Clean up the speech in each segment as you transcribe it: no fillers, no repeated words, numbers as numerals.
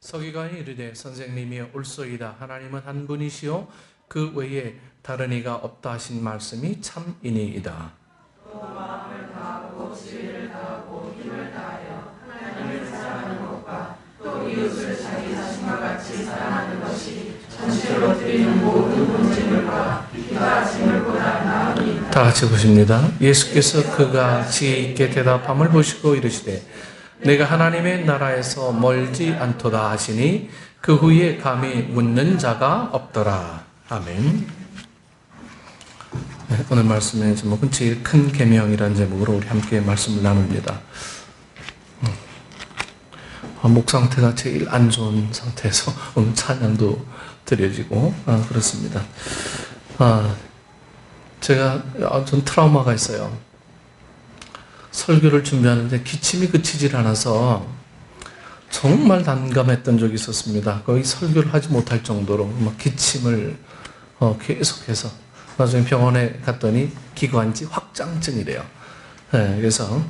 서기관이 이르되 선생님이여 옳소이다. 하나님은 한 분이시요 그 외에 다른 이가 없다 하신 말씀이 참이니이다. 또 마음을 다하고 지혜를 다하고 힘을 다하여 하나님을 사랑하는 것과 또 이웃을 자기 자신과 같이 사랑하는 것이 전체로 드리는 모든 본질과 기타 짐을보다 나으니. 다 같이 보십니다. 예수께서 그가 지혜 있게 대답함을 보시고 이르시되 내가 하나님의 나라에서 멀지 않도다 하시니 그 후에 감히 묻는 자가 없더라. 아멘. 네, 오늘 말씀의 제목은 제일 큰 계명이라는 제목으로 우리 함께 말씀을 나눕니다. 목 상태가 제일 안 좋은 상태에서 오늘 찬양도 드려지고 그렇습니다. 제가 좀 트라우마가 있어요. 설교를 준비하는데 기침이 그치질 않아서 정말 난감했던 적이 있었습니다. 거의 설교를 하지 못할 정도로 막 기침을 계속해서 나중에 병원에 갔더니 기관지 확장증이래요. 네, 그래서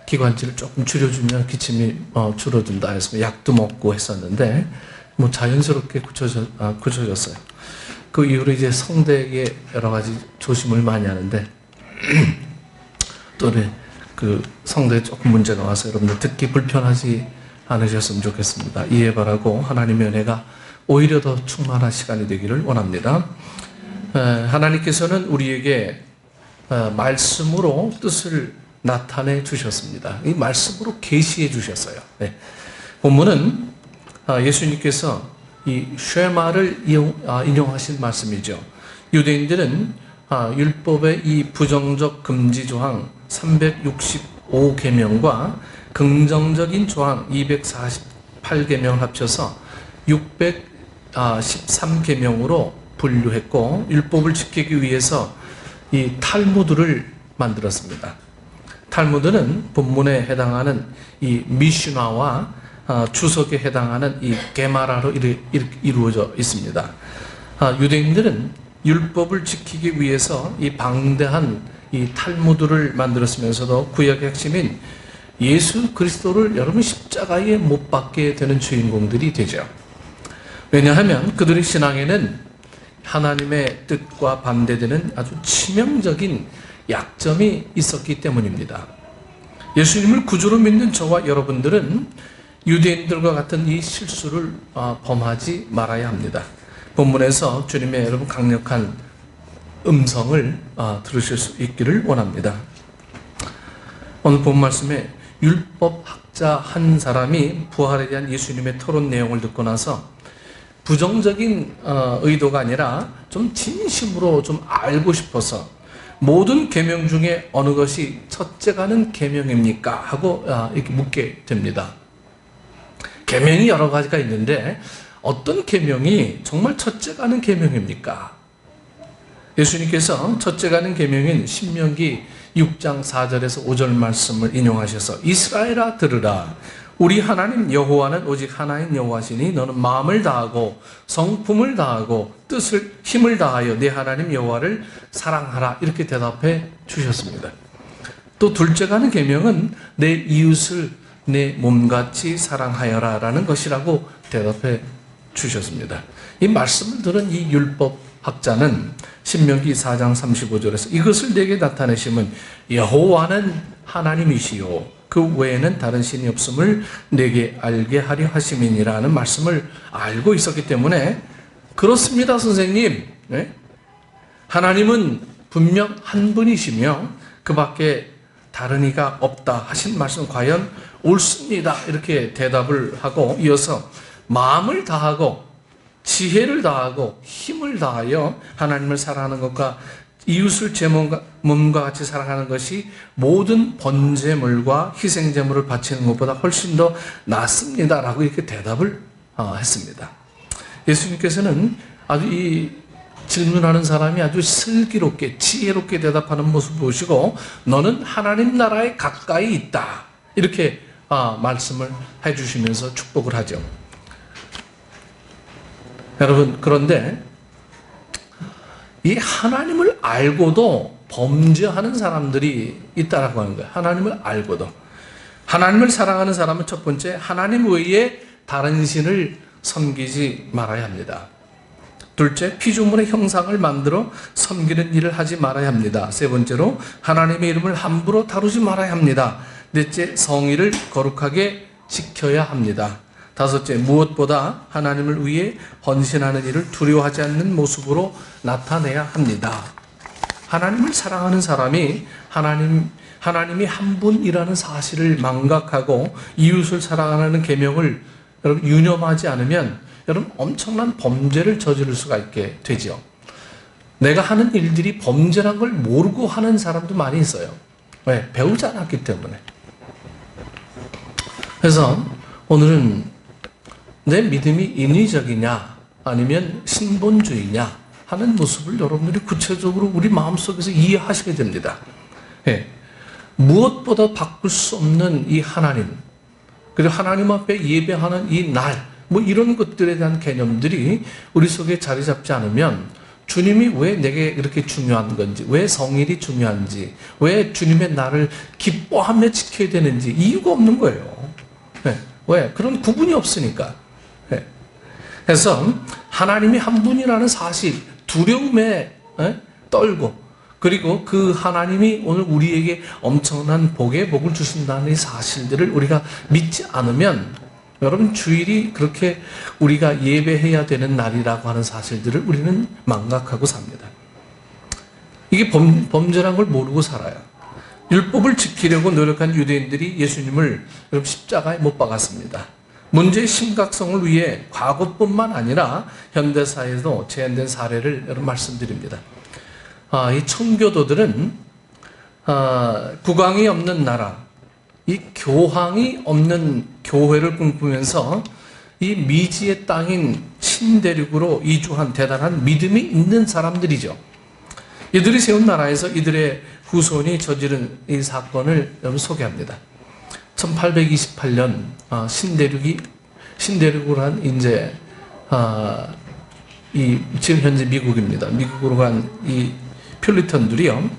기관지를 조금 줄여주면 기침이 줄어든다 해서 약도 먹고 했었는데 뭐 자연스럽게 굳혀졌어요. 그 이후로 이제 성대에 여러 가지 조심을 많이 하는데 또 그 성대에 조금 문제가 와서 여러분들 듣기 불편하지 않으셨으면 좋겠습니다. 이해 바라고 하나님의 은혜가 오히려 더 충만한 시간이 되기를 원합니다. 하나님께서는 우리에게 말씀으로 뜻을 나타내 주셨습니다. 이 말씀으로 계시해 주셨어요. 네. 본문은 예수님께서 이 쉐마를 인용하신 말씀이죠. 유대인들은 율법의 이 부정적 금지 조항 365계명과 긍정적인 조항 248계명을 합쳐서 613계명으로 분류했고 율법을 지키기 위해서 이 탈무드를 만들었습니다. 탈무드는 본문에 해당하는 이 미슈나와 주석에 해당하는 이 게마라로 이루어져 있습니다. 유대인들은 율법을 지키기 위해서 이 방대한 이 탈무드를 만들었으면서도 구약의 핵심인 예수 그리스도를 여러분 십자가에 못 박게 되는 주인공들이 되죠. 왜냐하면 그들의 신앙에는 하나님의 뜻과 반대되는 아주 치명적인 약점이 있었기 때문입니다. 예수님을 구주로 믿는 저와 여러분들은 유대인들과 같은 이 실수를 범하지 말아야 합니다. 본문에서 주님의 여러분 강력한 음성을 들으실 수 있기를 원합니다. 오늘 본 말씀에 율법학자 한 사람이 부활에 대한 예수님의 토론 내용을 듣고 나서 부정적인 의도가 아니라 좀 진심으로 좀 알고 싶어서 모든 계명 중에 어느 것이 첫째가는 계명입니까? 하고 이렇게 묻게 됩니다. 계명이 여러 가지가 있는데 어떤 계명이 정말 첫째가는 계명입니까? 예수님께서 첫째가는 계명인 신명기 6장 4절에서 5절 말씀을 인용하셔서 이스라엘아 들으라. 우리 하나님 여호와는 오직 하나인 여호와시니 너는 마음을 다하고 성품을 다하고 뜻을 힘을 다하여 내 하나님 여호와를 사랑하라. 이렇게 대답해 주셨습니다. 또 둘째가는 계명은 내 이웃을 내 몸같이 사랑하여라 라는 것이라고 대답해 주셨습니다. 이 말씀을 들은 이 율법학자는 신명기 4장 35절에서 이것을 내게 나타내심은 여호와는 하나님이시요 그 외에는 다른 신이 없음을 내게 알게 하려 하심이니라는 말씀을 알고 있었기 때문에 그렇습니다 선생님, 네? 하나님은 분명 한 분이시며 그 밖에 다른 이가 없다 하신 말씀 과연 옳습니다 이렇게 대답을 하고 이어서 마음을 다하고 지혜를 다하고 힘을 다하여 하나님을 사랑하는 것과 이웃을 제 몸과 같이 사랑하는 것이 모든 번제물과 희생제물을 바치는 것보다 훨씬 더 낫습니다 라고 이렇게 대답을 했습니다. 예수님께서는 아주 이 질문하는 사람이 아주 슬기롭게 지혜롭게 대답하는 모습을 보시고 너는 하나님 나라에 가까이 있다 이렇게 말씀을 해주시면서 축복을 하죠. 여러분 그런데 이 하나님을 알고도 범죄하는 사람들이 있다라고 하는 거예요. 하나님을 알고도 하나님을 사랑하는 사람은 첫 번째 하나님 외에 다른 신을 섬기지 말아야 합니다. 둘째, 피조물의 형상을 만들어 섬기는 일을 하지 말아야 합니다. 세 번째로, 하나님의 이름을 함부로 다루지 말아야 합니다. 넷째, 성의를 거룩하게 지켜야 합니다. 다섯째, 무엇보다 하나님을 위해 헌신하는 일을 두려워하지 않는 모습으로 나타내야 합니다. 하나님을 사랑하는 사람이 하나님이 한 분이라는 사실을 망각하고 이웃을 사랑하는 계명을 여러분 유념하지 않으면 여러분 엄청난 범죄를 저지를 수가 있게 되죠. 내가 하는 일들이 범죄란 걸 모르고 하는 사람도 많이 있어요. 왜? 배우지 않았기 때문에. 그래서 오늘은 내 믿음이 인위적이냐 아니면 신본주의냐 하는 모습을 여러분들이 구체적으로 우리 마음속에서 이해하시게 됩니다. 예. 무엇보다 바꿀 수 없는 이 하나님, 그리고 하나님 앞에 예배하는 이 날, 이런 것들에 대한 개념들이 우리 속에 자리 잡지 않으면 주님이 왜 내게 이렇게 중요한 건지, 왜 성일이 중요한지, 왜 주님의 날을 기뻐하며 지켜야 되는지 이유가 없는 거예요. 네. 왜? 그런 구분이 없으니까. 네. 그래서 하나님이 한 분이라는 사실, 두려움에 떨고, 그리고 그 하나님이 오늘 우리에게 엄청난 복의 복을 주신다는 이 사실들을 우리가 믿지 않으면 여러분 주일이 그렇게 우리가 예배해야 되는 날이라고 하는 사실들을 우리는 망각하고 삽니다. 이게 범죄란 걸 모르고 살아요. 율법을 지키려고 노력한 유대인들이 예수님을 여러분 십자가에 못 박았습니다. 문제의 심각성을 위해 과거뿐만 아니라 현대사에도 재현된 사례를 여러분 말씀드립니다. 이 청교도들은 국왕이 없는 나라, 이 교황이 없는 교회를 꿈꾸면서 이 미지의 땅인 신대륙으로 이주한 대단한 믿음이 있는 사람들이죠. 이들이 세운 나라에서 이들의 후손이 저지른 이 사건을 여러분 소개합니다. 1828년 신대륙으로 한 이제 지금 현재 미국입니다. 미국으로 간 이 퓰리턴들이요,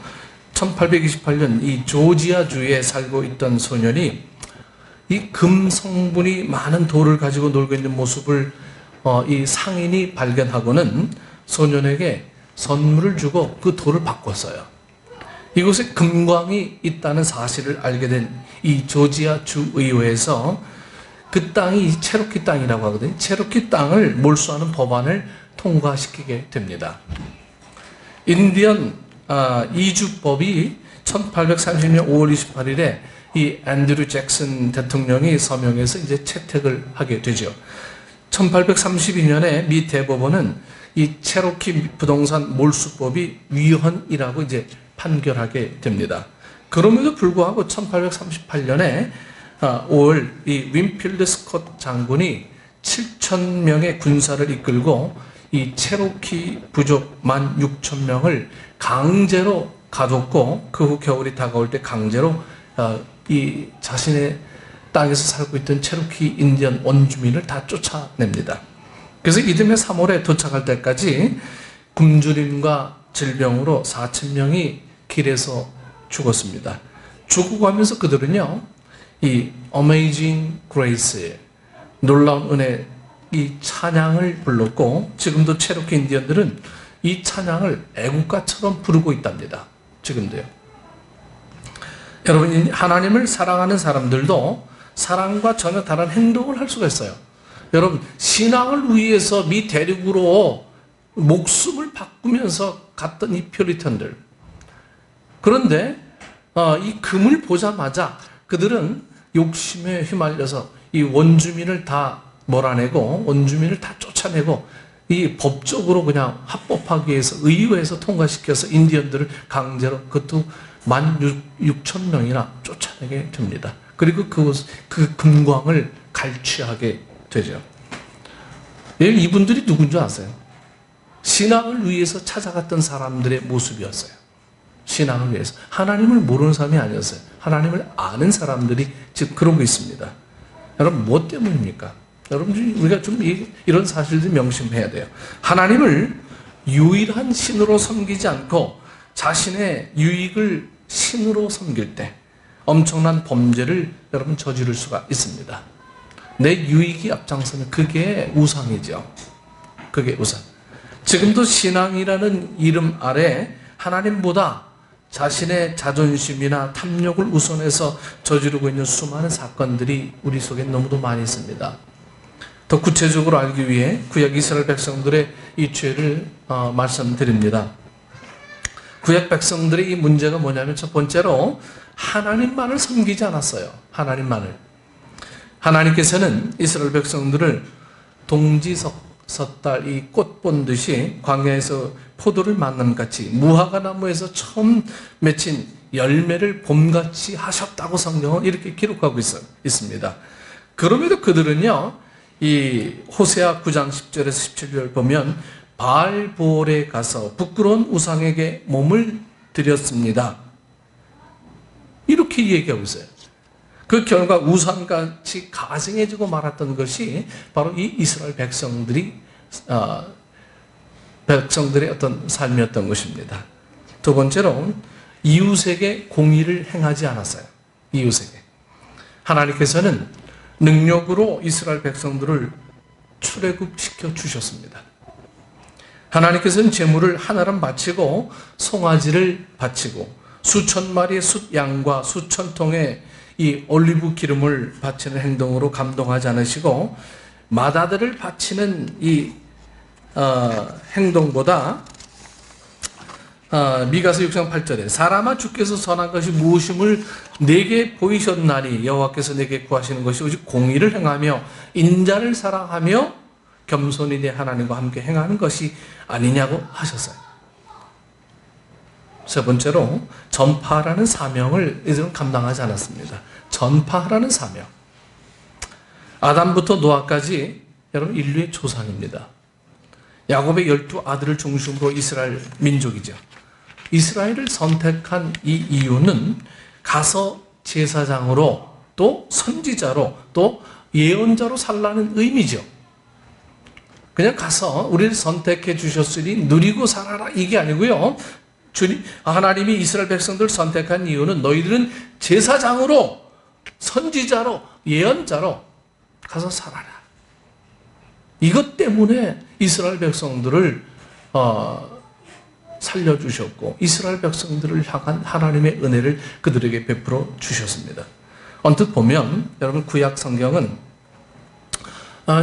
1828년 이 조지아주에 살고 있던 소년이 이 금 성분이 많은 돌을 가지고 놀고 있는 모습을 이 상인이 발견하고는 소년에게 선물을 주고 그 돌을 바꿨어요. 이곳에 금광이 있다는 사실을 알게 된 이 조지아 주의회에서 그 땅이 이 체로키 땅이라고 하거든요. 체로키 땅을 몰수하는 법안을 통과시키게 됩니다. 인디언 이주법이 1830년 5월 28일에 이 앤드류 잭슨 대통령이 서명해서 이제 채택을 하게 되죠. 1832년에 미 대법원은 이 체로키 부동산 몰수법이 위헌이라고 이제 판결하게 됩니다. 그럼에도 불구하고 1838년에 5월 이 윈필드 스콧 장군이 7,000명의 군사를 이끌고 이 체로키 부족 16,000명을 강제로 가뒀고, 그 후 겨울이 다가올 때 강제로 이 자신의 땅에서 살고 있던 체로키 인디언 원주민을 다 쫓아냅니다. 그래서 이듬해 3월에 도착할 때까지 굶주림과 질병으로 4,000명이 길에서 죽었습니다. 죽어가면서 그들은요, 이 Amazing Grace, 놀라운 은혜, 이 찬양을 불렀고, 지금도 체로키 인디언들은 이 찬양을 애국가처럼 부르고 있답니다. 지금도요. 여러분, 하나님을 사랑하는 사람들도 사랑과 전혀 다른 행동을 할 수가 있어요. 여러분, 신앙을 위해서 미 대륙으로 목숨을 바꾸면서 갔던 이 퓨리턴들. 그런데 이 금을 보자마자 그들은 욕심에 휘말려서 이 원주민을 다 몰아내고 원주민을 다 쫓아내고 이 법적으로 그냥 합법하기 위해서 의회에서 통과시켜서 인디언들을 강제로 그것도 16,000명이나 쫓아내게 됩니다. 그리고 그 금광을 갈취하게 되죠. 이분들이 누군지 아세요? 신앙을 위해서 찾아갔던 사람들의 모습이었어요. 신앙을 위해서. 하나님을 모르는 사람이 아니었어요. 하나님을 아는 사람들이 지금 그러고 있습니다. 여러분, 뭐 때문입니까? 여러분, 우리가 좀 이런 사실들 명심해야 돼요. 하나님을 유일한 신으로 섬기지 않고 자신의 유익을 신으로 섬길 때 엄청난 범죄를 여러분 저지를 수가 있습니다. 내 유익이 앞장서는 그게 우상이죠. 그게 우상. 지금도 신앙이라는 이름 아래 하나님보다 자신의 자존심이나 탐욕을 우선해서 저지르고 있는 수많은 사건들이 우리 속에 너무도 많이 있습니다. 더 구체적으로 알기 위해 구약 이스라엘 백성들의 이 죄를 말씀드립니다. 구약 백성들의 이 문제가 뭐냐면 첫 번째로 하나님만을 섬기지 않았어요. 하나님만을. 하나님께서는 이스라엘 백성들을 동지섰달 이 꽃 본듯이 광야에서 포도를 만남 같이 무화과 나무에서 처음 맺힌 열매를 봄같이 하셨다고 성경은 이렇게 기록하고 있습니다. 그럼에도 그들은요, 이 호세아 9장 10절에서 17절 보면 바알볼에 가서 부끄러운 우상에게 몸을 드렸습니다. 이렇게 얘기하고 있어요. 그 결과 우상같이 가증해지고 말았던 것이 바로 이 이스라엘 백성들의 어떤 삶이었던 것입니다. 두 번째로 이웃에게 공의를 행하지 않았어요. 이웃에게. 하나님께서는 능력으로 이스라엘 백성들을 출애굽시켜 주셨습니다. 하나님께서는 제물을 하나를 바치고 송아지를 바치고 수천 마리의 숫양과 수천 통의 이 올리브 기름을 바치는 행동으로 감동하지 않으시고 마다들을 바치는 이 행동보다 미가서 6장 8절에 사람아 주께서 선한 것이 무엇임을 내게 보이셨나니 여호와께서 내게 구하시는 것이 오직 공의를 행하며 인자를 사랑하며 겸손히 내 하나님과 함께 행하는 것이 아니냐고 하셨어요. 세 번째로 전파라는 사명을 이들은 감당하지 않았습니다. 전파라는 사명. 아담부터 노아까지 여러분 인류의 조상입니다. 야곱의 12아들을 중심으로 이스라엘 민족이죠. 이스라엘을 선택한 이 이유는 가서 제사장으로 또 선지자로 또 예언자로 살라는 의미죠. 그냥 가서 우리를 선택해 주셨으니 누리고 살아라 이게 아니고요. 하나님이 이스라엘 백성들을 선택한 이유는 너희들은 제사장으로 선지자로 예언자로 가서 살아라. 이것 때문에 이스라엘 백성들을 살려주셨고 이스라엘 백성들을 향한 하나님의 은혜를 그들에게 베풀어 주셨습니다. 언뜻 보면 여러분 구약 성경은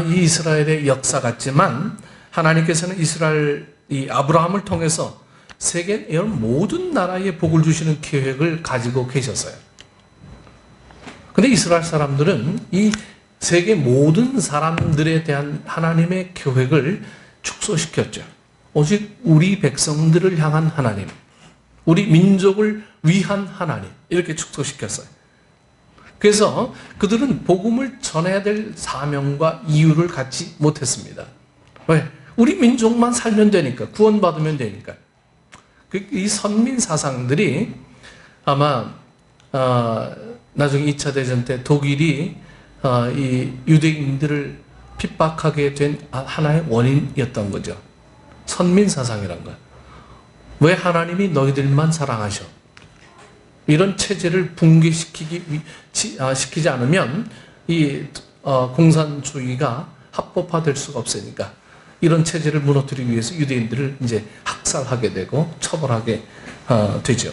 이 이스라엘의 역사 같지만 하나님께서는 이스라엘 이 아브라함을 통해서 세계 모든 나라에 복을 주시는 계획을 가지고 계셨어요. 근데 이스라엘 사람들은 이 세계 모든 사람들에 대한 하나님의 계획을 축소시켰죠. 오직 우리 백성들을 향한 하나님, 우리 민족을 위한 하나님 이렇게 축소시켰어요. 그래서 그들은 복음을 전해야 될 사명과 이유를 갖지 못했습니다. 왜? 우리 민족만 살면 되니까, 구원받으면 되니까. 이 선민 사상들이 아마 나중에 2차 대전 때 독일이 이 유대인들을 핍박하게 된 하나의 원인이었던 거죠. 선민 사상이란 거예요. 왜 하나님이 너희들만 사랑하셔? 이런 체제를 붕괴시키지 않으면 이 공산주의가 합법화될 수가 없으니까 이런 체제를 무너뜨리기 위해서 유대인들을 이제 학살하게 되고 처벌하게 되죠.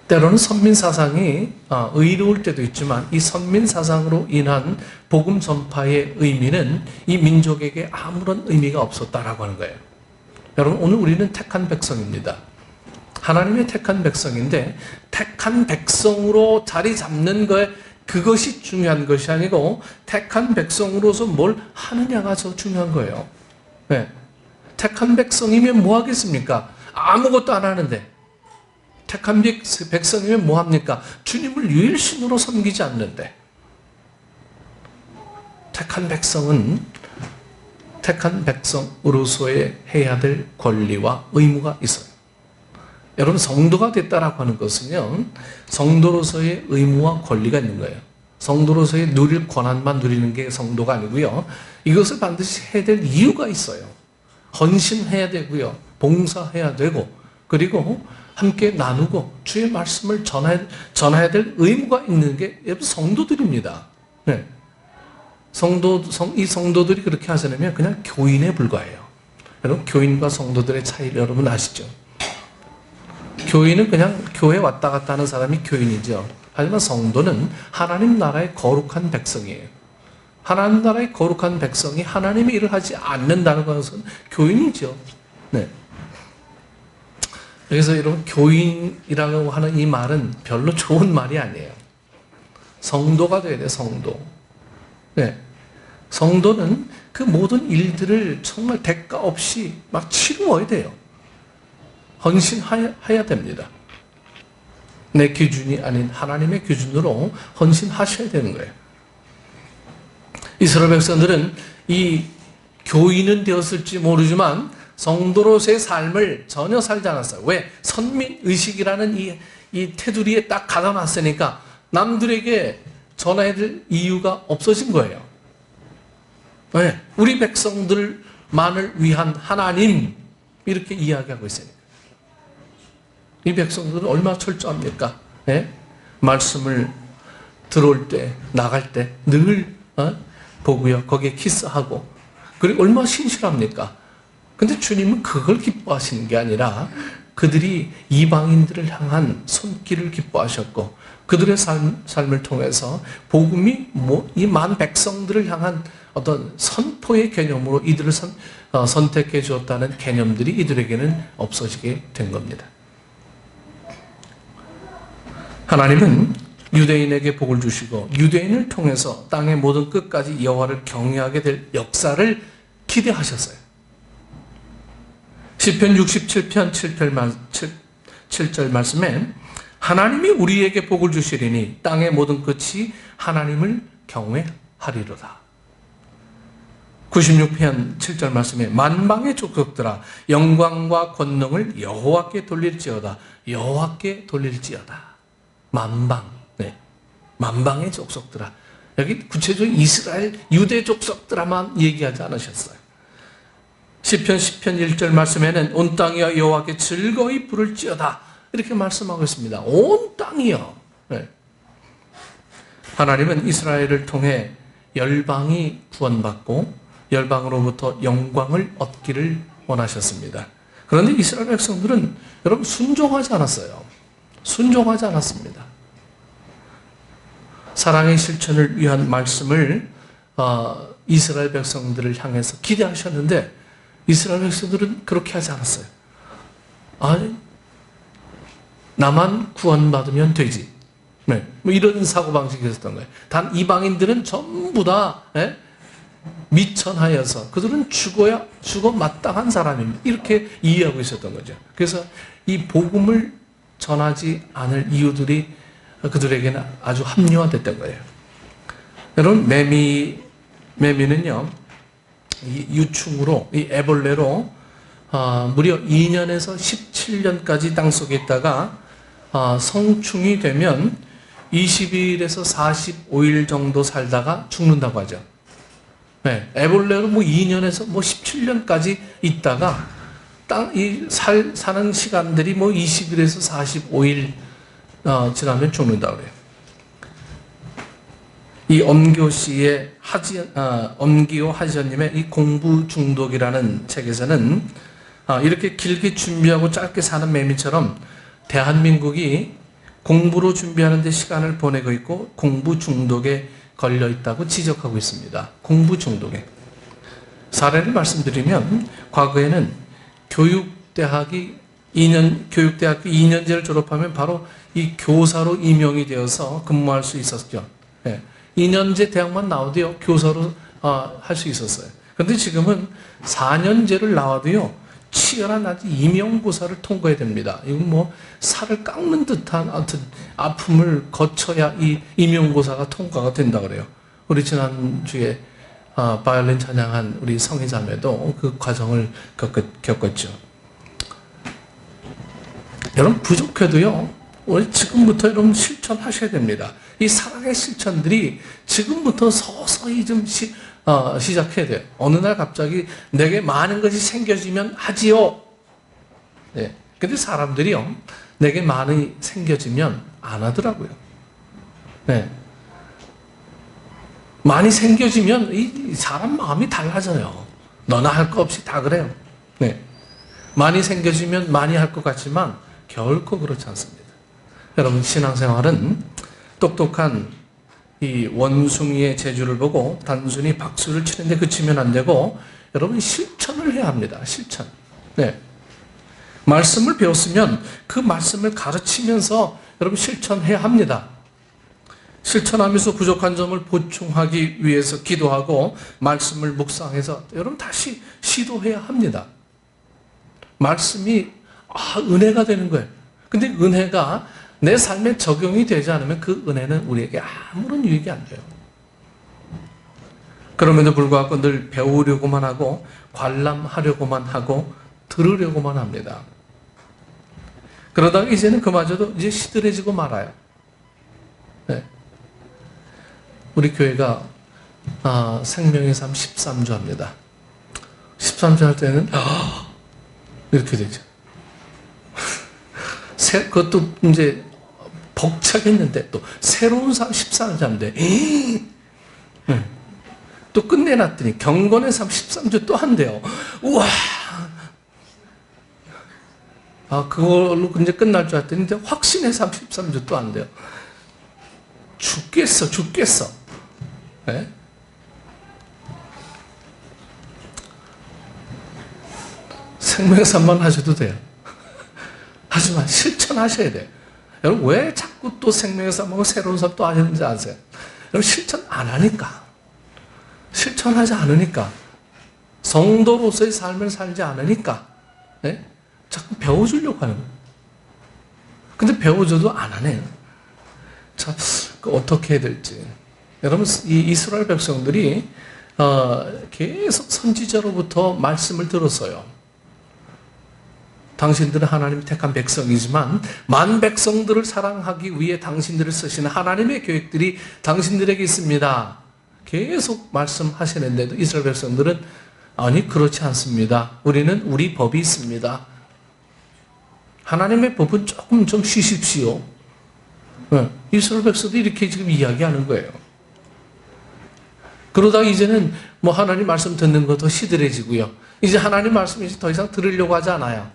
때로는 선민 사상이 의로울 때도 있지만 이 선민 사상으로 인한 복음 전파의 의미는 이 민족에게 아무런 의미가 없었다라고 하는 거예요. 여러분 오늘 우리는 택한 백성입니다. 하나님의 택한 백성인데 택한 백성으로 자리 잡는 거에 그것이 중요한 것이 아니고 택한 백성으로서 뭘 하느냐가 더 중요한 거예요. 네. 택한 백성이면 뭐 하겠습니까? 아무것도 안 하는데. 택한 백성이면 뭐 합니까? 주님을 유일신으로 섬기지 않는데. 택한 백성은 택한 백성으로서의 해야 될 권리와 의무가 있어요. 여러분 성도가 됐다라고 하는 것은요, 성도로서의 의무와 권리가 있는 거예요. 성도로서의 누릴 권한만 누리는 게 성도가 아니고요. 이것을 반드시 해야 될 이유가 있어요. 헌신해야 되고요. 봉사해야 되고 그리고 함께 나누고 주의 말씀을 전해야 될 의무가 있는 게 여러분 성도들입니다. 네. 이 성도들이 그렇게 하시려면 그냥 교인에 불과해요. 여러분, 교인과 성도들의 차이를 여러분 아시죠? 교인은 그냥 교회 왔다 갔다 하는 사람이 교인이죠. 하지만 성도는 하나님 나라의 거룩한 백성이에요. 하나님 나라의 거룩한 백성이 하나님의 일을 하지 않는다는 것은 교인이죠. 네. 그래서 여러분, 교인이라고 하는 이 말은 별로 좋은 말이 아니에요. 성도가 돼야 돼요, 성도. 네. 성도는 그 모든 일들을 정말 대가 없이 막 치루어야 돼요. 헌신해야 됩니다. 내 기준이 아닌 하나님의 기준으로 헌신하셔야 되는 거예요. 이스라엘 백성들은 이 교인은 되었을지 모르지만 성도로서의 삶을 전혀 살지 않았어요. 왜? 선민의식이라는 이 테두리에 딱 가둬놨으니까 남들에게 전해야 될 이유가 없어진 거예요. 왜? 우리 백성들만을 위한 하나님, 이렇게 이야기하고 있으니까. 이 백성들은 얼마나 철저합니까? 예? 말씀을 들어올 때, 나갈 때 늘 보고요. 거기에 키스하고. 그리고 얼마나 신실합니까? 근데 주님은 그걸 기뻐하시는 게 아니라 그들이 이방인들을 향한 손길을 기뻐하셨고, 그들의 삶을 통해서 복음이 이 만 백성들을 향한 어떤 선포의 개념으로 이들을 선택해 주었다는 개념들이 이들에게는 없어지게 된 겁니다. 하나님은 유대인에게 복을 주시고 유대인을 통해서 땅의 모든 끝까지 여호와를 경외하게 될 역사를 기대하셨어요. 시편 67편 7절 말씀에 하나님이 우리에게 복을 주시리니 땅의 모든 끝이 하나님을 경외하리로다. 96편 7절 말씀에 만방의 족속들아 영광과 권능을 여호와께 돌릴지어다. 여호와께 돌릴지어다. 만방, 네. 만방의 족속들아. 여기 구체적으로 이스라엘 유대 족속들아만 얘기하지 않으셨어요. 시편 10편 1절 말씀에는 온 땅이여 여호와께 즐거이 부를지어다. 이렇게 말씀하고 있습니다. 온 땅이요. 네. 하나님은 이스라엘을 통해 열방이 구원받고 열방으로부터 영광을 얻기를 원하셨습니다. 그런데 이스라엘 백성들은 여러분 순종하지 않았어요. 순종하지 않았습니다. 사랑의 실천을 위한 말씀을 이스라엘 백성들을 향해서 기대하셨는데 이스라엘 백성들은 그렇게 하지 않았어요. 아니, 나만 구원받으면 되지. 네, 뭐 이런 사고방식이 있었던 거예요. 단 이방인들은 전부 다 미천하여서 그들은 죽어 마땅한 사람입니다. 이렇게 이해하고 있었던 거죠. 그래서 이 복음을 전하지 않을 이유들이 그들에게는 아주 합리화됐던 거예요. 여러분, 매미는요, 이 유충으로, 이 애벌레로 무려 2년에서 17년까지 땅속에 있다가 성충이 되면 20일에서 45일 정도 살다가 죽는다고 하죠. 네, 애벌레로 2년에서 17년까지 있다가 사는 시간들이 20일에서 45일 지나면 죽는다고 그래요. 이 엄기호 씨의 엄기호 하지연님의 이 공부 중독이라는 책에서는 이렇게 길게 준비하고 짧게 사는 매미처럼 대한민국이 공부로 준비하는 데 시간을 보내고 있고 공부 중독에 걸려 있다고 지적하고 있습니다. 공부 중독에. 사례를 말씀드리면 과거에는 교육대학교 2년제를 졸업하면 바로 이 교사로 임용이 되어서 근무할 수 있었죠. 네. 2년제 대학만 나와도요, 교사로 할 수 있었어요. 그런데 지금은 4년제를 나와도요, 치열한 아주 임용고사를 통과해야 됩니다. 이건 살을 깎는 듯한 아픔을 거쳐야 이 임용고사가 통과가 된다 그래요. 우리 지난주에 바이올린 찬양한 우리 성희자매도 그 과정을 겪었죠. 여러분, 부족해도요, 우리 지금부터 여러분 실천하셔야 됩니다. 이 사랑의 실천들이 지금부터 서서히 좀 시작해야 돼요. 어느 날 갑자기 내게 많은 것이 생겨지면 하지요. 네. 근데 사람들이요, 내게 많이 생겨지면 안 하더라고요. 네. 많이 생겨지면 이 사람 마음이 달라져요. 너나 할 거 없이 다 그래요. 네. 많이 생겨지면 많이 할 것 같지만 결코 그렇지 않습니다. 여러분, 신앙생활은 똑똑한 이 원숭이의 재주를 보고 단순히 박수를 치는데 그치면 안 되고, 여러분 실천을 해야 합니다. 실천. 네. 말씀을 배웠으면 그 말씀을 가르치면서 여러분 실천해야 합니다. 실천하면서 부족한 점을 보충하기 위해서 기도하고 말씀을 묵상해서 여러분 다시 시도해야 합니다. 말씀이 은혜가 되는 거예요. 근데 은혜가 내 삶에 적용이 되지 않으면 그 은혜는 우리에게 아무런 유익이 안 돼요. 그럼에도 불구하고 늘 배우려고만 하고 관람하려고만 하고 들으려고만 합니다. 그러다가 이제는 그마저도 이제 시들해지고 말아요. 네. 우리 교회가 생명의 삶 13주 합니다. 13주 할 때는 이렇게 되죠. 그것도 이제 벅차겠는데 또 새로운 삶 14주 하는데 또 끝내놨더니 경건의 삶 13주 또 한대요. 우와! 그걸로 이제 끝날 줄 알았더니 이제 확신의 삶 13주 또 한대요. 죽겠어. 네? 생명의 삶만 하셔도 돼요. 하지만 실천하셔야 돼요. 여러분, 왜 자꾸 또 생명의 삶하고 새로운 삶 또 하시는지 아세요? 여러분, 실천 안 하니까. 실천하지 않으니까. 성도로서의 삶을 살지 않으니까. 네? 자꾸 배워주려고 하는 거예요. 근데 배워줘도 안 하네요. 자, 어떻게 해야 될지. 여러분, 이 이스라엘 백성들이 계속 선지자로부터 말씀을 들었어요. 당신들은 하나님이 택한 백성이지만 만 백성들을 사랑하기 위해 당신들을 쓰시는 하나님의 계획들이 당신들에게 있습니다. 계속 말씀하시는데도 이스라엘 백성들은 아니, 그렇지 않습니다. 우리는 우리 법이 있습니다. 하나님의 법은 조금 좀 쉬십시오. 이스라엘 백성들이 이렇게 지금 이야기하는 거예요. 그러다가 이제는 뭐 하나님 말씀 듣는 것도 시들해지고요. 이제 하나님 말씀 이제 더 이상 들으려고 하지 않아요.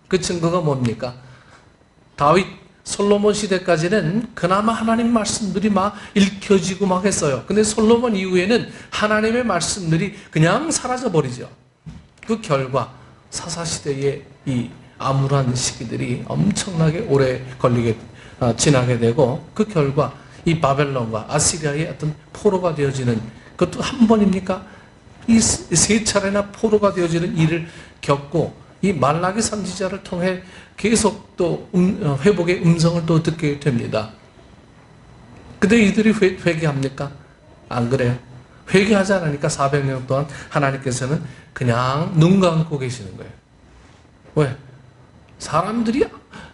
그 증거가 뭡니까? 다윗, 솔로몬 시대까지는 그나마 하나님 말씀들이 막 읽혀지고 막 했어요. 근데 솔로몬 이후에는 하나님의 말씀들이 그냥 사라져버리죠. 그 결과 사사시대의 이 암울한 시기들이 엄청나게 오래 지나게 되고, 그 결과 이 바벨론과 아시리아의 어떤 포로가 되어지는, 그것도 한 번입니까? 이 세 차례나 포로가 되어지는 일을 겪고, 이 말라기 선지자를 통해 계속 또 회복의 음성을 또 듣게 됩니다. 근데 이들이 회개합니까? 안 그래요. 회개하지 않으니까 400년 동안 하나님께서는 그냥 눈 감고 계시는 거예요. 왜? 사람들이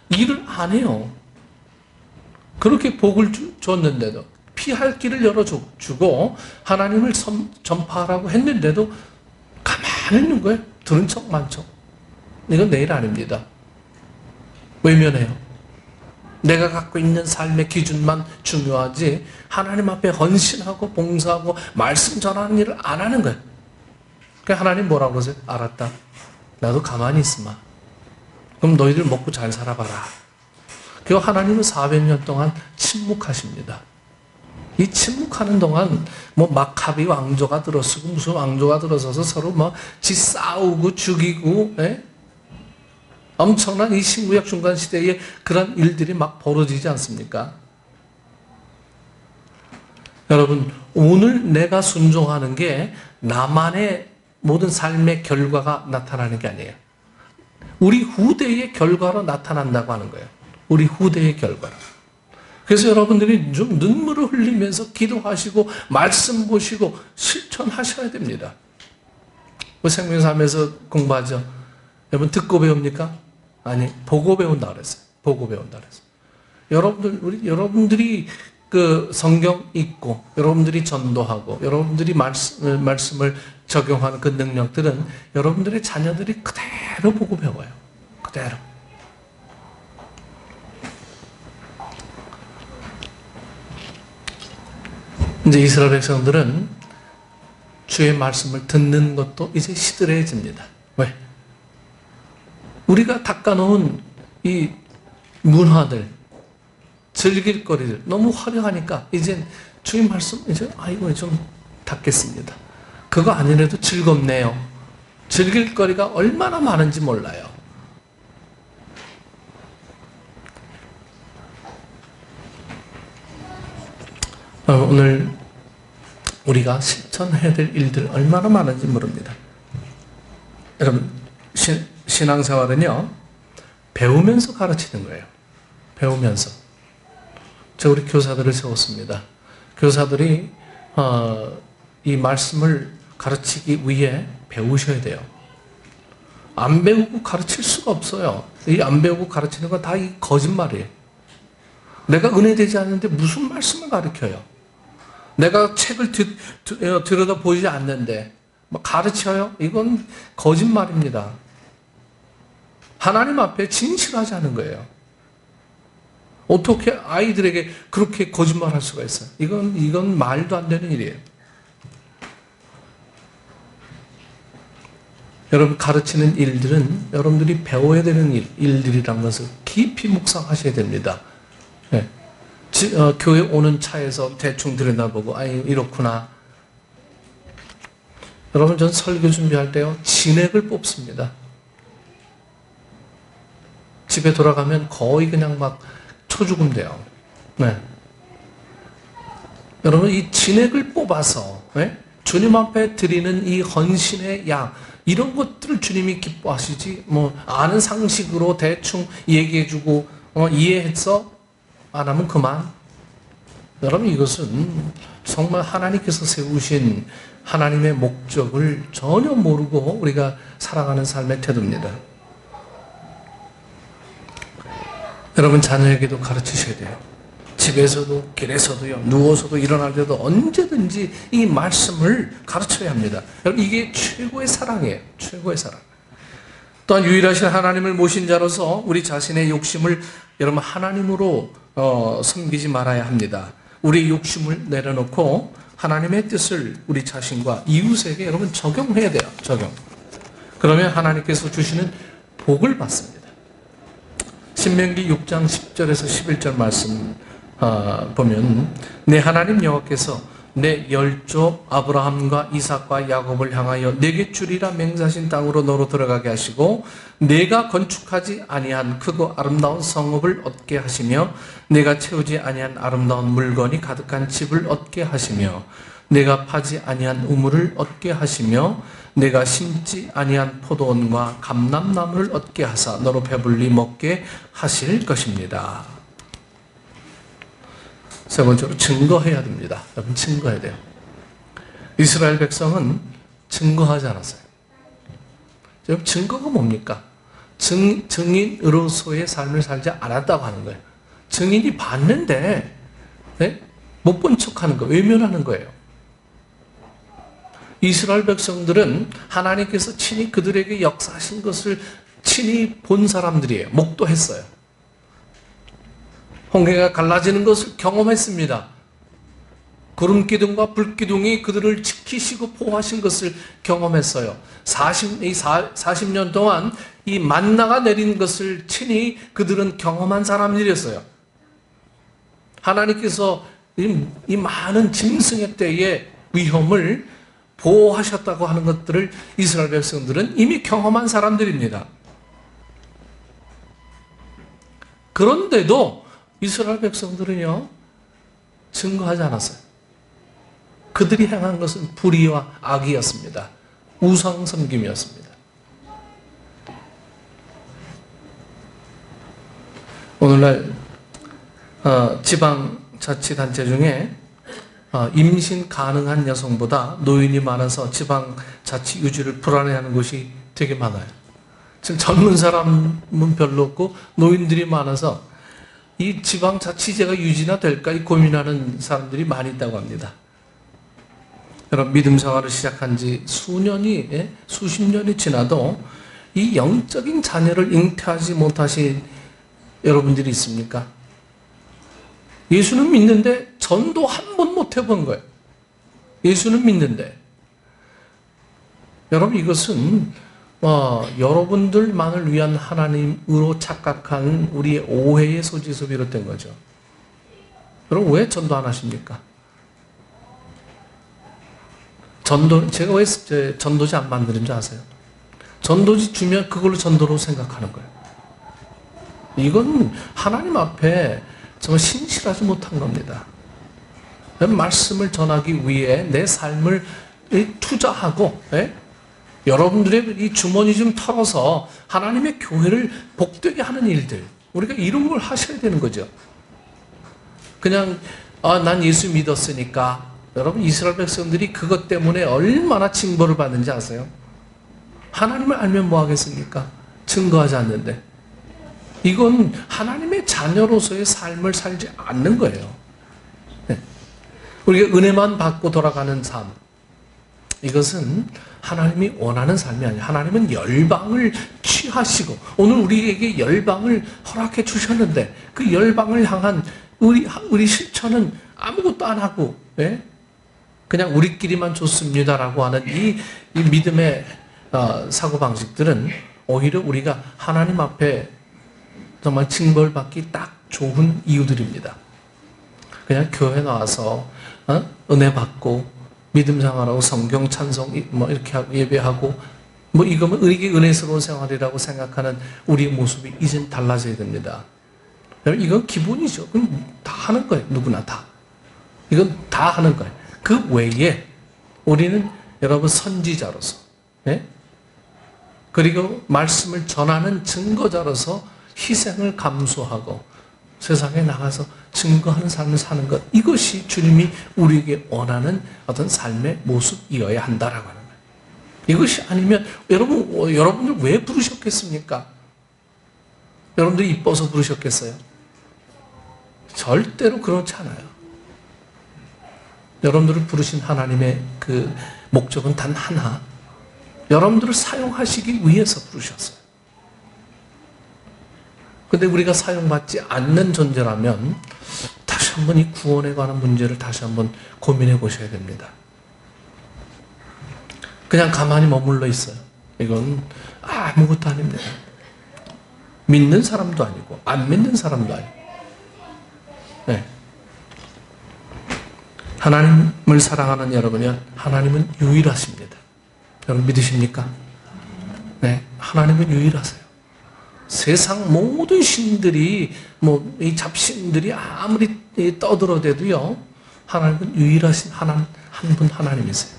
일을 안 해요. 그렇게 복을 줬는데도, 피할 길을 열어주고 하나님을 전파하라고 했는데도 가만히 있는 거예요. 들은 척만 척. 이건 내 일 아닙니다. 외면해요. 내가 갖고 있는 삶의 기준만 중요하지 하나님 앞에 헌신하고 봉사하고 말씀 전하는 일을 안 하는 거예요. 그러니까 하나님 뭐라고 그러세요? 알았다. 나도 가만히 있으마. 그럼 너희들 먹고 잘 살아봐라. 그리고 하나님은 400년 동안 침묵하십니다. 이 침묵하는 동안 뭐 마카비 왕조가 들어서고 무슨 왕조가 들어서서 서로 뭐 싸우고 죽이고, 엄청난 이 신구약 중간 시대에 그런 일들이 막 벌어지지 않습니까? 여러분, 오늘 내가 순종하는 게 나만의 모든 삶의 결과가 나타나는 게 아니에요. 우리 후대의 결과로 나타난다고 하는 거예요. 우리 후대의 결과로. 그래서 여러분들이 좀 눈물을 흘리면서 기도하시고 말씀 보시고 실천하셔야 됩니다. 생명사에서 공부하죠. 여러분 듣고 배웁니까? 아니, 보고 배운다 그랬어요. 보고 배운다 그랬어요. 여러분들이 그 성경 읽고, 여러분들이 전도하고, 여러분들이 말씀을 적용하는 그 능력들은 여러분들의 자녀들이 그대로 보고 배워요. 그대로. 이제 이스라엘 백성들은 주의 말씀을 듣는 것도 이제 시들해집니다. 왜? 우리가 닦아놓은 이 문화들, 즐길거리들 너무 화려하니까 이제 주의 말씀 이제 이거 좀 닦겠습니다. 그거 아니래도 즐겁네요. 즐길거리가 얼마나 많은지 몰라요. 오늘 우리가 실천해야 될 일들 얼마나 많은지 모릅니다. 여러분, 신앙생활은요, 배우면서 가르치는 거예요. 배우면서. 제가 우리 교사들을 세웠습니다. 교사들이 이 말씀을 가르치기 위해 배우셔야 돼요. 안 배우고 가르칠 수가 없어요. 이 안 배우고 가르치는 건 다 이 거짓말이에요. 내가 은혜되지 않는데 무슨 말씀을 가르쳐요? 내가 책을 들여다보지 않는데 가르쳐요? 이건 거짓말입니다. 하나님 앞에 진실하지 않은 거예요. 어떻게 아이들에게 그렇게 거짓말할 수가 있어요? 이건 말도 안 되는 일이에요. 여러분, 가르치는 일들은 여러분들이 배워야 되는 일들이라는 것을 깊이 묵상하셔야 됩니다. 네. 교회 오는 차에서 대충 들여다보고 이렇구나. 여러분, 전 설교 준비할 때요, 진액을 뽑습니다. 집에 돌아가면 거의 그냥 막 초죽음 돼요. 네. 여러분, 이 진액을 뽑아서 주님 앞에 드리는 이 헌신의 양, 이런 것들을 주님이 기뻐하시지, 아는 상식으로 대충 얘기해주고 이해해서 안 하면 그만. 여러분, 이것은 정말 하나님께서 세우신 하나님의 목적을 전혀 모르고 우리가 살아가는 삶의 태도입니다. 여러분, 자녀에게도 가르치셔야 돼요. 집에서도 길에서도요, 누워서도 일어날 때도 언제든지 이 말씀을 가르쳐야 합니다. 여러분, 이게 최고의 사랑이에요. 최고의 사랑. 또한 유일하신 하나님을 모신 자로서 우리 자신의 욕심을 여러분 하나님으로 섬기지 말아야 합니다. 우리 욕심을 내려놓고 하나님의 뜻을 우리 자신과 이웃에게 여러분 적용해야 돼요. 적용. 그러면 하나님께서 주시는 복을 받습니다. 신명기 6장 10절에서 11절 말씀 보면, 내 하나님 여호와께서 내 열조 아브라함과 이삭과 야곱을 향하여 내게 주리라 맹세하신 땅으로 너로 들어가게 하시고, 내가 건축하지 아니한 크고 아름다운 성읍을 얻게 하시며, 내가 채우지 아니한 아름다운 물건이 가득한 집을 얻게 하시며, 내가 파지 아니한 우물을 얻게 하시며, 내가 심지 아니한 포도원과 감람나무를 얻게 하사 너로 배불리 먹게 하실 것입니다. 세 번째로 증거해야 됩니다. 여러분, 증거해야 돼요. 이스라엘 백성은 증거하지 않았어요. 여러분, 증거가 뭡니까? 증인으로서의 삶을 살지 않았다고 하는 거예요. 증인이 봤는데 못 본 척하는 거, 외면하는 거예요. 이스라엘 백성들은 하나님께서 친히 그들에게 역사하신 것을 친히 본 사람들이에요. 목도했어요. 홍해가 갈라지는 것을 경험했습니다. 구름기둥과 불기둥이 그들을 지키시고 보호하신 것을 경험했어요. 40년 동안 이 만나가 내린 것을 친히 그들은 경험한 사람들이었어요. 하나님께서 이 많은 짐승의 때의 위험을 보호하셨다고 하는 것들을 이스라엘 백성들은 이미 경험한 사람들입니다. 그런데도 이스라엘 백성들은요, 증거하지 않았어요. 그들이 행한 것은 불의와 악이었습니다. 우상 섬김이었습니다. 오늘날 지방자치단체 중에 임신 가능한 여성보다 노인이 많아서 지방자치 유지를 불안해하는 곳이 되게 많아요. 지금 젊은 사람은 별로 없고 노인들이 많아서 이 지방자치제가 유지나 될까 고민하는 사람들이 많이 있다고 합니다. 여러분, 믿음 생활을 시작한 지 수십 년이 지나도 이 영적인 자녀를 잉태하지 못하신 여러분들이 있습니까? 예수는 믿는데 전도 한 번 못 해본 거예요. 예수는 믿는데. 여러분, 이것은 여러분들만을 위한 하나님으로 착각한 우리의 오해의 소지에서 비롯된 거죠. 여러분, 왜 전도 안 하십니까? 제가 왜 전도지 안 만드는 줄 아세요? 전도지 주면 그걸로 전도로 생각하는 거예요. 이건 하나님 앞에 정말 신실하지 못한 겁니다. 말씀을 전하기 위해 내 삶을 투자하고, 여러분들의 이 주머니 좀 털어서 하나님의 교회를 복되게 하는 일들, 우리가 이런 걸 하셔야 되는 거죠. 그냥 난 예수 믿었으니까. 여러분, 이스라엘 백성들이 그것 때문에 얼마나 징벌을 받는지 아세요? 하나님을 알면 뭐 하겠습니까? 증거하지 않는데. 이건 하나님의 자녀로서의 삶을 살지 않는 거예요. 우리가 은혜만 받고 돌아가는 삶, 이것은 하나님이 원하는 삶이 아니에요. 하나님은 열방을 취하시고 오늘 우리에게 열방을 허락해 주셨는데 그 열방을 향한 우리 실천은 아무것도 안 하고, 그냥 우리끼리만 좋습니다라고 하는 이 믿음의 사고방식들은 오히려 우리가 하나님 앞에 정말 징벌받기 딱 좋은 이유들입니다. 그냥 교회 나와서 은혜 받고 믿음 생활하고 성경 찬송 이렇게 예배하고 이거면 이게 은혜스러운 생활이라고 생각하는 우리의 모습이 이젠 달라져야 됩니다. 이건 기본이죠. 그럼 다 하는 거예요. 누구나 다. 이건 다 하는 거예요. 그 외에 우리는 여러분 선지자로서, 그리고 말씀을 전하는 증거자로서 희생을 감수하고 세상에 나가서 증거하는 삶을 사는 것, 이것이 주님이 우리에게 원하는 어떤 삶의 모습이어야 한다라고 하는 거예요. 이것이 아니면 여러분들 왜 부르셨겠습니까? 여러분들이 이뻐서 부르셨겠어요? 절대로 그렇지 않아요. 여러분들을 부르신 하나님의 그 목적은 단 하나, 여러분들을 사용하시기 위해서 부르셨어요. 근데 우리가 사용받지 않는 존재라면 다시 한번 이 구원에 관한 문제를 다시 한번 고민해 보셔야 됩니다. 그냥 가만히 머물러 있어요. 이건 아무것도 아닙니다. 믿는 사람도 아니고 안 믿는 사람도 아니고. 하나님을 사랑하는 여러분이 하나님은 유일하십니다. 여러분 믿으십니까? 하나님은 유일하세요. 세상 모든 신들이 이 잡신들이 아무리 떠들어대도요, 하나님은 유일하신 한 분 하나님이세요.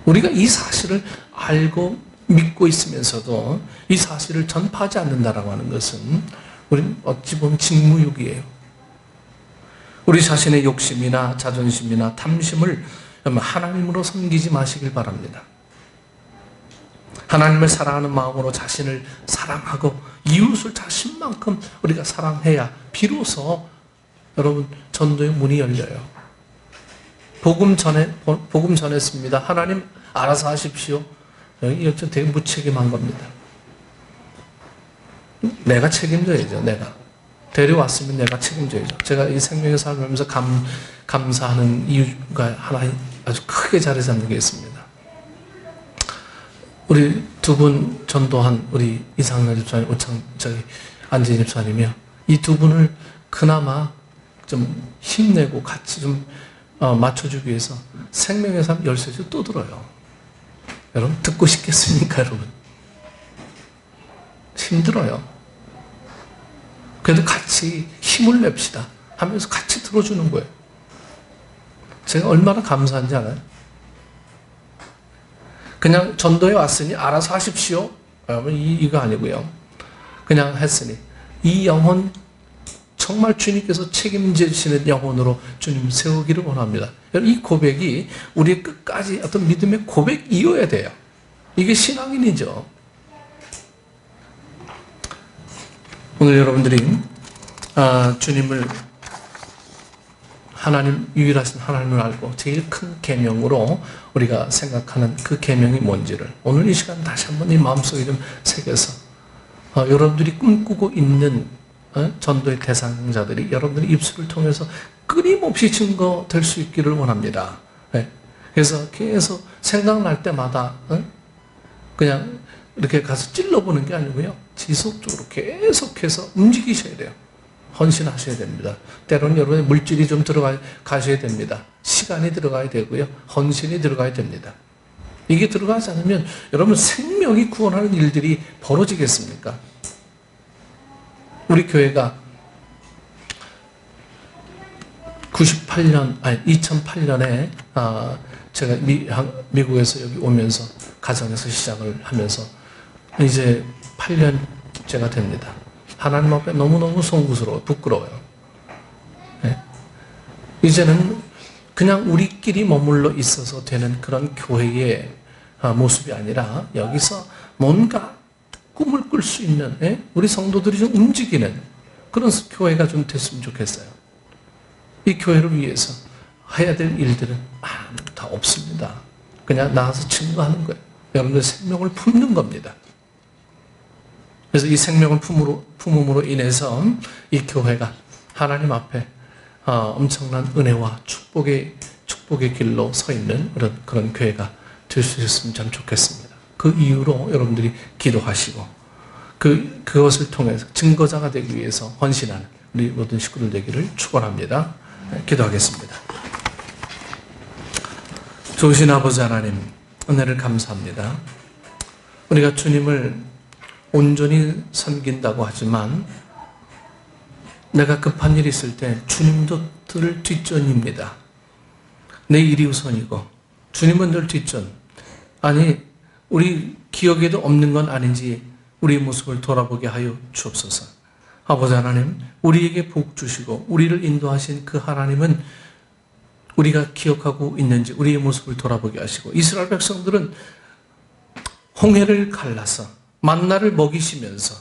우리가 이 사실을 알고 믿고 있으면서도 이 사실을 전파하지 않는다라고 하는 것은 우리는 어찌 보면 직무유기예요. 우리 자신의 욕심이나 자존심이나 탐심을 하나님으로 섬기지 마시길 바랍니다. 하나님을 사랑하는 마음으로 자신을 사랑하고 이웃을 자신만큼 우리가 사랑해야 비로소 여러분 전도의 문이 열려요. 복음 전했습니다. 하나님 알아서 하십시오. 이거 되게 무책임한 겁니다. 내가 책임져야죠. 내가 데려왔으면 내가 책임져야죠. 제가 이 생명의 삶을 하면서 감사하는 이유가 하나 아주 크게 자리 잡는 게 있습니다. 우리 두 분 전도한 우리 이상렬 집사님, 안재인 집사님이요. 이 두 분을 그나마 좀 힘내고 같이 좀 맞춰주기 위해서 생명의 삶 13주 또 들어요. 여러분 듣고 싶겠습니까, 여러분? 힘들어요. 그래도 같이 힘을 냅시다 하면서 같이 들어주는 거예요. 제가 얼마나 감사한지 알아요? 그냥 전도에 왔으니 알아서 하십시오. 여러분 이거 아니고요. 그냥 했으니 이 영혼 정말 주님께서 책임지시는 영혼으로 주님 세우기를 원합니다. 여러분 이 고백이 우리의 끝까지 어떤 믿음의 고백이어야 돼요. 이게 신앙인이죠. 오늘 여러분들이 주님을 하나님 유일하신 하나님을 알고 제일 큰 계명으로 우리가 생각하는 그 계명이 뭔지를 오늘 이 시간 다시 한번 이 마음속에 좀 새겨서 여러분들이 꿈꾸고 있는 전도의 대상자들이 여러분들의 입술을 통해서 끊임없이 증거될 수 있기를 원합니다. 네. 그래서 계속 생각날 때마다 그냥 이렇게 가서 찔러보는 게 아니고요. 지속적으로 계속해서 움직이셔야 돼요. 헌신하셔야 됩니다. 때로는 여러분의 물질이 좀 들어가셔야 됩니다. 시간이 들어가야 되고요. 헌신이 들어가야 됩니다. 이게 들어가지 않으면 여러분 생명이 구원하는 일들이 벌어지겠습니까? 우리 교회가 2008년에 제가 미국에서 여기 오면서 가정에서 시작을 하면서 이제 8년째가 됩니다. 하나님 앞에 너무너무 송구스러워요. 부끄러워요. 네. 이제는 그냥 우리끼리 머물러 있어서 되는 그런 교회의 모습이 아니라 여기서 뭔가 꿈을 꿀 수 있는 우리 성도들이 좀 움직이는 그런 교회가 좀 됐으면 좋겠어요. 이 교회를 위해서 해야 될 일들은 다 없습니다. 그냥 나가서 증거하는 거예요. 여러분들 생명을 품는 겁니다. 그래서 이 생명을 품음으로 인해서 이 교회가 하나님 앞에 엄청난 은혜와 축복의 길로 서 있는 그런 교회가 될 수 있었으면 참 좋겠습니다. 그 이유로 여러분들이 기도하시고 그것을 통해서 증거자가 되기 위해서 헌신하는 우리 모든 식구들 되기를 축원합니다. 기도하겠습니다. 좋으신 아버지 하나님, 은혜를 감사합니다. 우리가 주님을 온전히 섬긴다고 하지만 내가 급한 일이 있을 때 주님도 늘 뒷전입니다. 내 일이 우선이고 주님은 늘 뒷전. 아니 우리 기억에도 없는 건 아닌지 우리의 모습을 돌아보게 하여 주옵소서. 아버지 하나님, 우리에게 복 주시고 우리를 인도하신 그 하나님은 우리가 기억하고 있는지 우리의 모습을 돌아보게 하시고, 이스라엘 백성들은 홍해를 갈라서 만나를 먹이시면서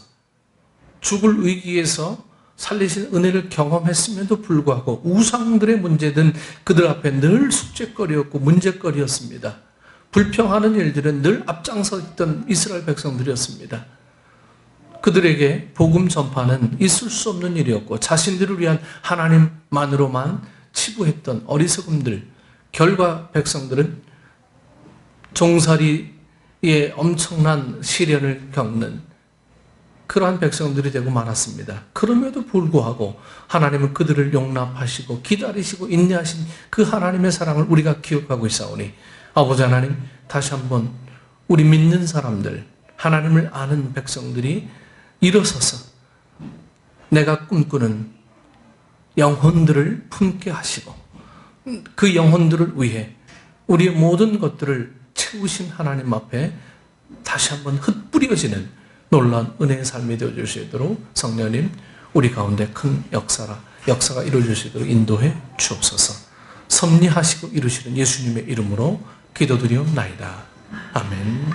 죽을 위기에서 살리신 은혜를 경험했음에도 불구하고 우상들의 문제든 그들 앞에 늘 숙제거리였고 문제거리였습니다. 불평하는 일들은 늘 앞장서 있던 이스라엘 백성들이었습니다. 그들에게 복음 전파는 있을 수 없는 일이었고 자신들을 위한 하나님만으로만 치부했던 어리석음들, 결과 백성들은 종살이의 엄청난 시련을 겪는 그러한 백성들이 되고 말았습니다. 그럼에도 불구하고 하나님은 그들을 용납하시고 기다리시고 인내하신 그 하나님의 사랑을 우리가 기억하고 있사오니, 아버지 하나님, 다시 한번 우리 믿는 사람들, 하나님을 아는 백성들이 일어서서 내가 꿈꾸는 영혼들을 품게 하시고 그 영혼들을 위해 우리의 모든 것들을 채우신 하나님 앞에 다시 한번 흩뿌려지는 놀라운 은혜의 삶이 되어주시도록 성령님, 우리 가운데 큰 역사가 이루어지도록 인도해 주옵소서. 섭리하시고 이루시는 예수님의 이름으로 기도드리옵나이다. 아멘.